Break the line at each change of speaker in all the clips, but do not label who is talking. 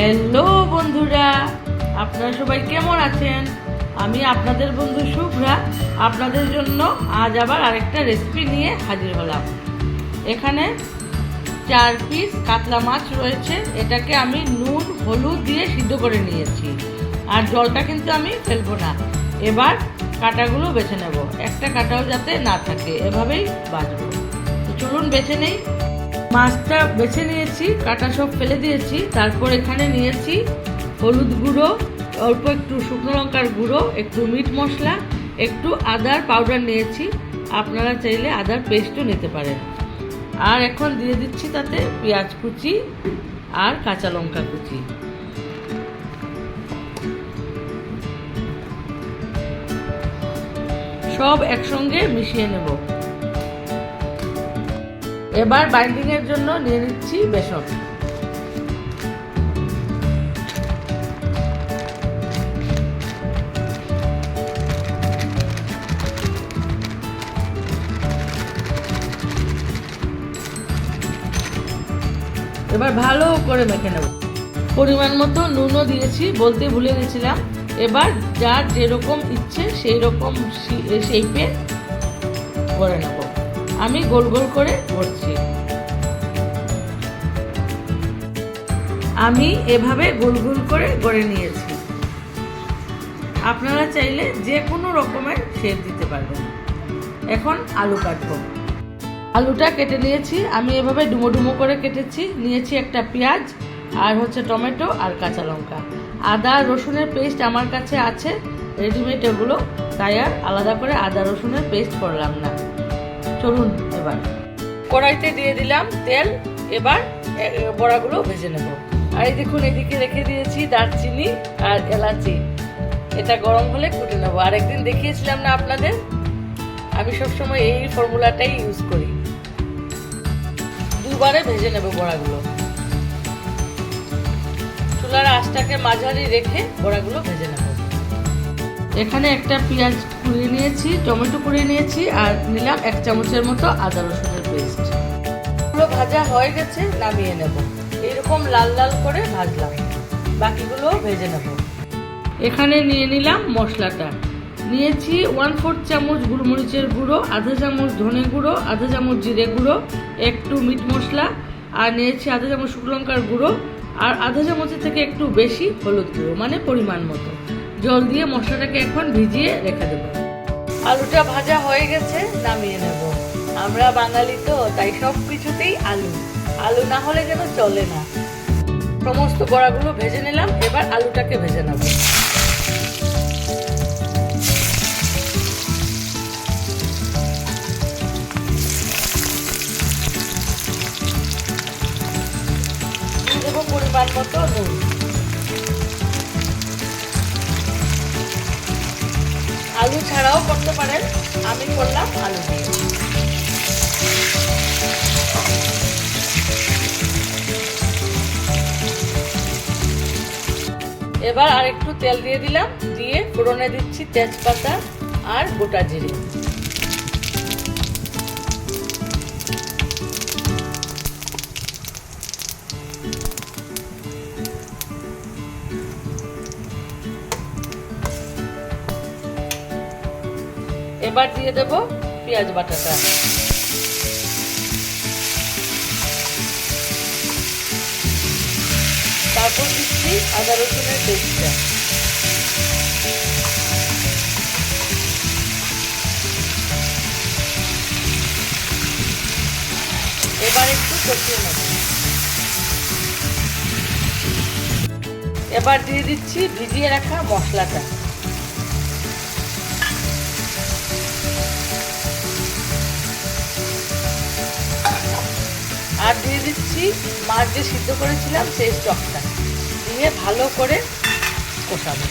Hello বন্ধুরা, আপনারা সবাই কেমন আছেন? আমি আপনাদের বন্ধু শুভ্রা আপনাদের জন্য আজ আবার আরেকটা রেসিপি নিয়ে হাজির হলাম। এখানে 4 পিস কাতলা মাছ রয়েছে। এটাকে আমি নুন হলুদ দিয়ে সিদ্ধ করে নিয়েছি, আর জলটা কিন্তু আমি ফেলবো না। এবার কাঁটাগুলো বেছে নেব, একটা কাঁটাও যাতে না থাকে, এভাবেই বাছবো। তো চলুন বেছে নেই। মাছটা বেছে নিয়েছি, কাটা সব ফেলে দিয়েছি। তারপর এখানে নিয়েছি হলুদ গুঁড়ো, অল্প একটু শুকনো লঙ্কার গুঁড়ো, একটু মিট মশলা, একটু আদার পাউডার নিয়েছি। আপনারা চাইলে আদার পেস্টও নিতে পারেন। আর এখন দিয়ে দিচ্ছি তাতে পেঁয়াজ কুচি আর কাঁচা লঙ্কা কুচি। সব একসঙ্গে মিশিয়ে নেব। এবার বাইন্ডিং এর জন্য নিয়ে নিচ্ছি বেসন। এবার ভালো করে মেখে নেব। পরিমাণ মতো নুনও দিয়েছি, বলতে ভুলে গেছিলাম। এবার যার যেরকম ইচ্ছে সেই রকম শেপে করে নেব। আমি গোল গোল করে করছি। আমি এভাবে গোল গোল করে গড়ে নিয়েছি। আপনারা চাইলে যে কোনো রকমের শেপ দিতে পারবেন। এখন আলু কাটবো। আলুটা কেটে নিয়েছি, আমি এভাবে ডুমো ডুমো করে কেটেছি। নিয়েছি একটা পেঁয়াজ, আর টমেটো আর কাঁচা লঙ্কা। আদা রসুনের পেস্ট আমার কাছে আছে রেডিমেড, এগুলো, তাই আর আলাদা করে আদা রসুনের পেস্ট করলাম না। চলুন এবার কড়াইতে দিয়ে দিলাম তেল। এবার বড়াগুলো ভেজে নেব। আর এই দেখুন, এদিকে রেখে দিয়েছি দারচিনি আর এলাচি। এটা গরম হলে কুটে নেবো। আর একদিন দেখিয়েছিলাম না আপনাদের, আমি সবসময় এই ফর্মুলাটাই ইউজ করি। দুবারে ভেজে নেব বড়াগুলো। চুলার আঁচটাকে মাঝারি রেখে বড়াগুলো ভেজে নেব। এখানে একটা পেঁয়াজ কুড়িয়ে নিয়েছি, টমেটো কুড়িয়ে নিয়েছি, আর নিলাম 1 চামচের মতো আদা রসুনের পেস্ট। এগুলো ভাজা হয়ে গেছে, নামিয়ে নেব। এরকম লাল লাল করে ভাজলাম, বাকিগুলো ভেজে নেব। এখানে নিয়ে নিলাম মশলাটা। নিয়েছি 1/4 চামচ গোলমরিচের গুঁড়ো, আধা চামচ ধনে গুঁড়ো, আধা চামচ জিরে গুঁড়ো, একটু মিট মশলা, আর নিয়েছি আধা চামচ শুকনো লঙ্কার গুঁড়ো, আর আধা চামচের থেকে একটু বেশি হলুদ গুঁড়ো, মানে পরিমাণ মতো। জল দিয়ে মশলাটাকে এখন ভিজিয়ে রেখে দেব। আলুটা ভাজা হয়ে গেছে, নামিয়ে নেব। আমরা বাঙালি তো, তাই সব কিছুতেই আলু আলু না হলে যেন চলে না। সমস্ত বড়াগুলো ভেজে নিলাম। এবার আলুটাকে ভেজে নেব। দেবো পরিমাণ মতো নুন। আলু ছাড়াও করতে পারেন, আমি করলাম আলু দিয়ে। এবার আর একটু তেল দিয়ে দিলাম, দিয়ে ফোড়নে দিচ্ছি তেজপাতা আর গোটা জিরে। এবার দিয়ে দেব পেঁয়াজ বাটাটা। তারপর দিচ্ছি আদা রসুনের পেস্টটা। এবার একটু কষিয়ে নেব। এবার দিয়ে দিচ্ছি ভিজিয়ে রাখা মশলাটা। আর দিয়ে দিচ্ছি মাছ যে সিদ্ধ করেছিলাম সেই স্টকটা, দিয়ে ভালো করে কষাবো।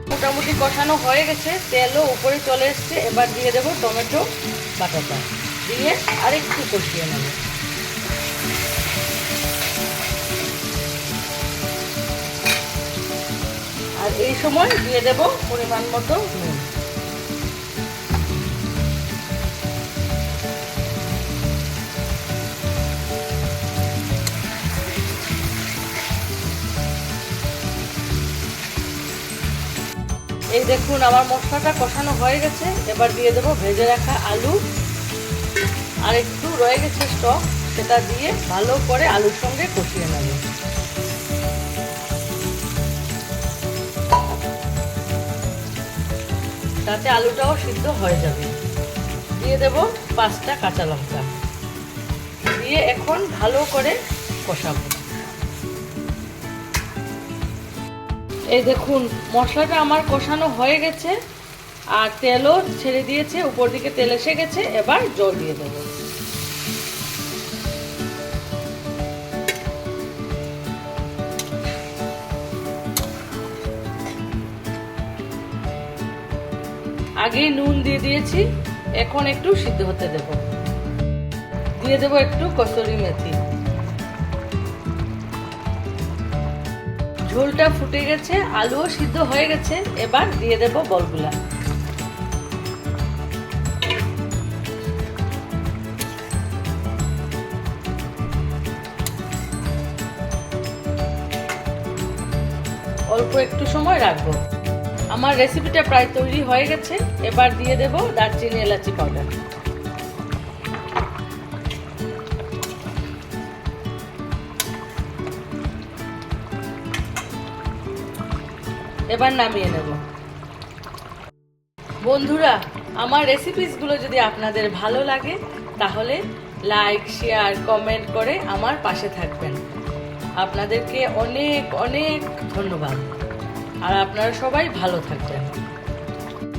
মোটামুটি কষানো হয়ে গেছে, তেলও উপরে চলে এসছে। এবার দিয়ে দেবো টমেটো বাটাটা, দিয়ে আরেকটু কষিয়ে নেব। আর এই সময় দিয়ে দেব পরিমাণ মতো নুন। এই দেখুন আমার মশলাটা কষানো হয়ে গেছে। এবার দিয়ে দেবো ভেজে রাখা আলু, আর একটু রয়ে গেছে স্টক, সেটা দিয়ে ভালো করে আলুর সঙ্গে কষিয়ে নেব। তাতে আলুটাও সিদ্ধ হয়ে যাবে। দিয়ে দেব 5টা কাঁচা লঙ্কা, দিয়ে এখন ভালো করে কষাবো। এই দেখুন মশলাটা আমার কষানো হয়ে গেছে, আর তেলও ছেড়ে দিয়েছে, উপর দিকে তেল এসে গেছে। এবার জল দিয়ে দেব। আগেই নুন দিয়ে দিয়েছি, এখন একটু সিদ্ধ হতে দেব। দিয়ে দেব একটু কসুরি মেথি। ঝোলটা ফুটে গেছে, আলুও সিদ্ধ হয়ে গেছে। এবার দিয়ে দেব বলগুলা। অল্প একটু সময় রাখবো। আমার রেসিপিটা প্রায় তৈরি হয়ে গেছে। এবার দিয়ে দেব দারচিনি এলাচি পাউডার। এবার নামিয়ে নেব। বন্ধুরা, আমার রেসিপিসগুলো যদি আপনাদের ভালো লাগে তাহলে লাইক, শেয়ার, কমেন্ট করে আমার পাশে থাকবেন। আপনাদেরকে অনেক অনেক ধন্যবাদ, আর আপনারা সবাই ভালো থাকবেন।